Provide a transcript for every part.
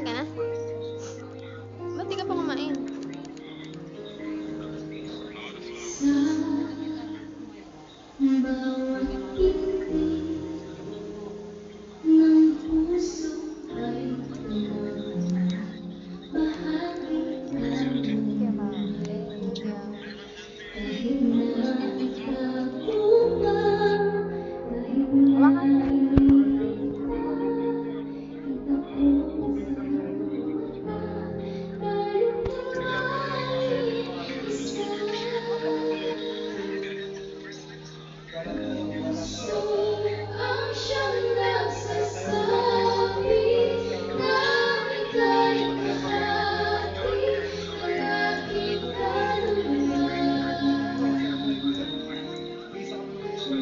ka na? Ba't di ka pa kumain? Bawat hindi ng puso ay bahagi kahit na ikabuman, kahit na ang siyang nagsasabi na ika'y kahati ng aking kalulan.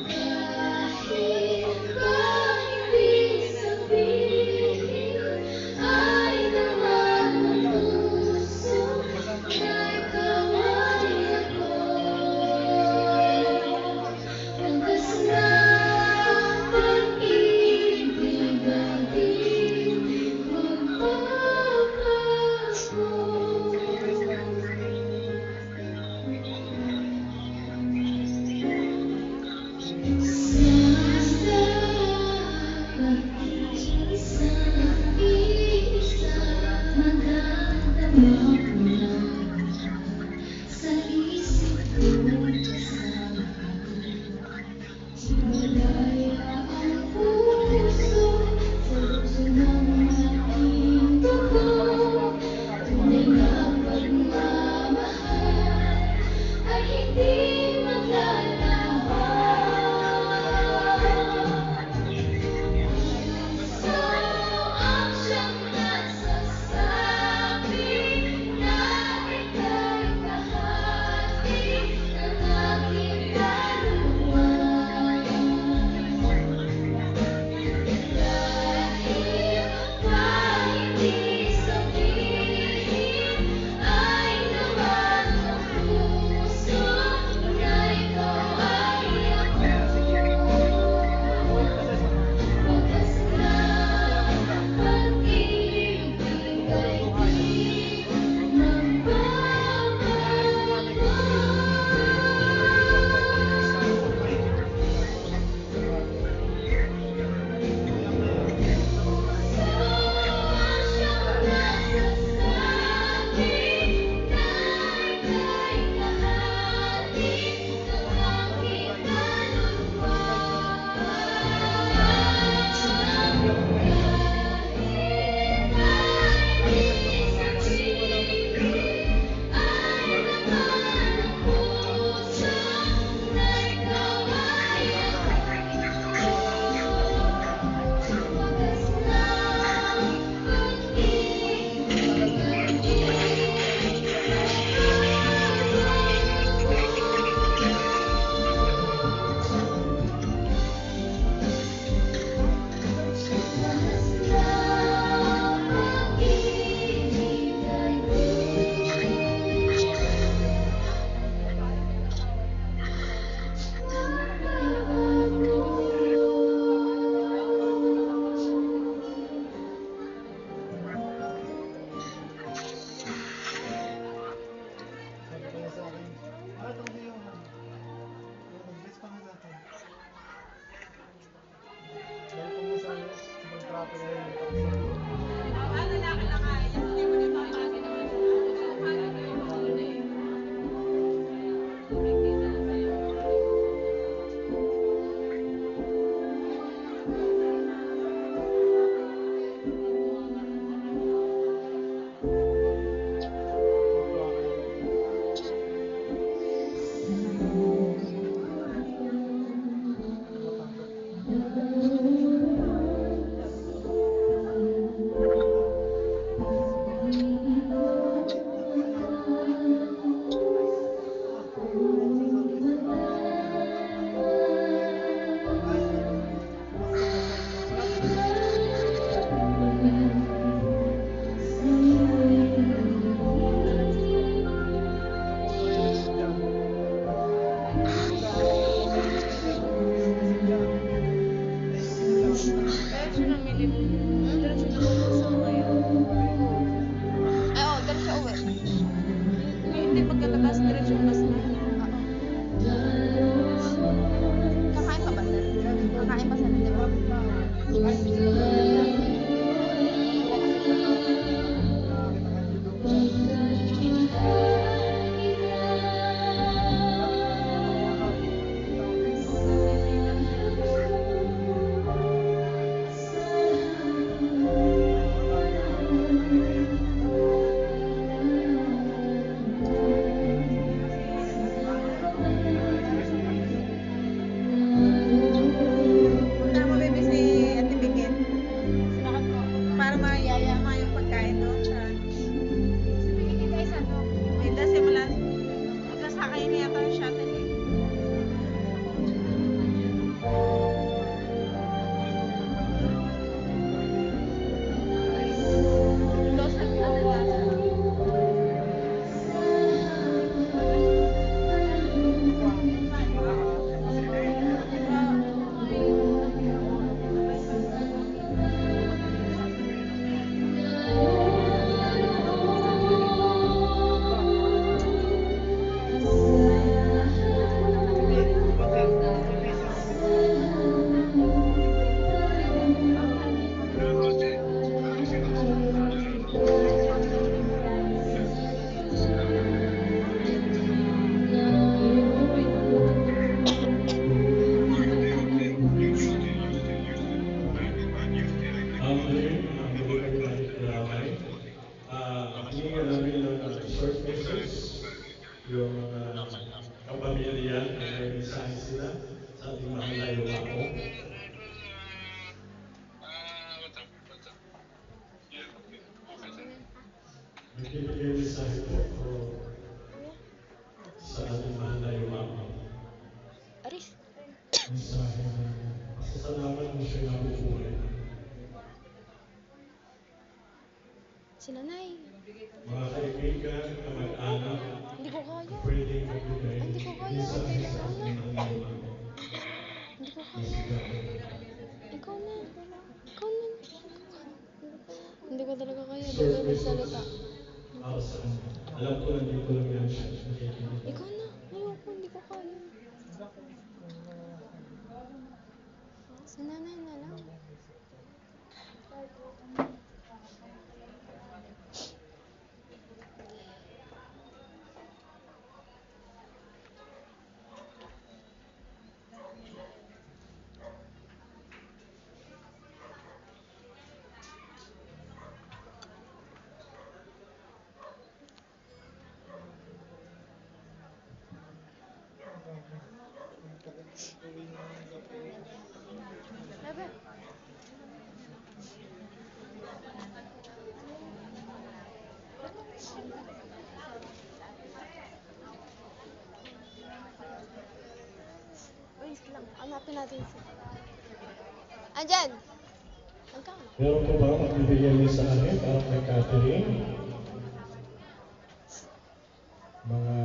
Kahit pa hindi sabihin, ay naman ng puso na ikaw ay ako. Wagas na pag-ibig ang di magbabago. Isa-isa, magdadamag na sa isip ko'y kasama. Malaya ang puso sa lukso ng aking dugo. Tunay na pagmamahal ay hindi maglalaban. So ang siyang nagsasabi na ika'y kahati ng aking kaluwan. Kahit pa hindi sabihin, ay naman ng puso kapangyarihan ay may mensahe sila sa ating mahal na Yumao. Nagbibigay mensahe po o sa ating mahal na Yumao. Aris. Mensahe na pasasalamat mo siya nabubuhay. Si nanay. Mga kaibigan, kamag-anak, Hindi ko kaya. pwedeng magbigay Hindi ko kaya. mensahe sa ating mahal na Yumao. Hindi ko Na kaya. si Gabi. Ikaw na. Ikaw na. Hindi ko talaga kaya. Hindi ko Services magsalita. para sa kanya. Alam ko nandito lang yan siya. Nakikinig. Ikaw na. Ayoko. Hindi ko kaya. Si nanay na lang. Bebe. Wait lang. Hanapin natin si... Andyan! Andyan. Meron po ba magbibigay mensahe para kay Catherine? Mga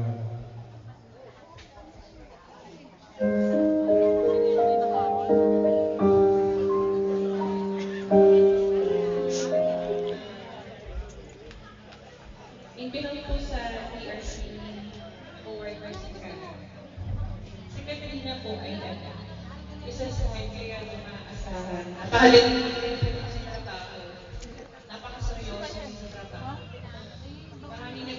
Impinong po sa PRC Forward Nursing Center. Si Catalina po ay isa sa kaya maasahan. Napakalit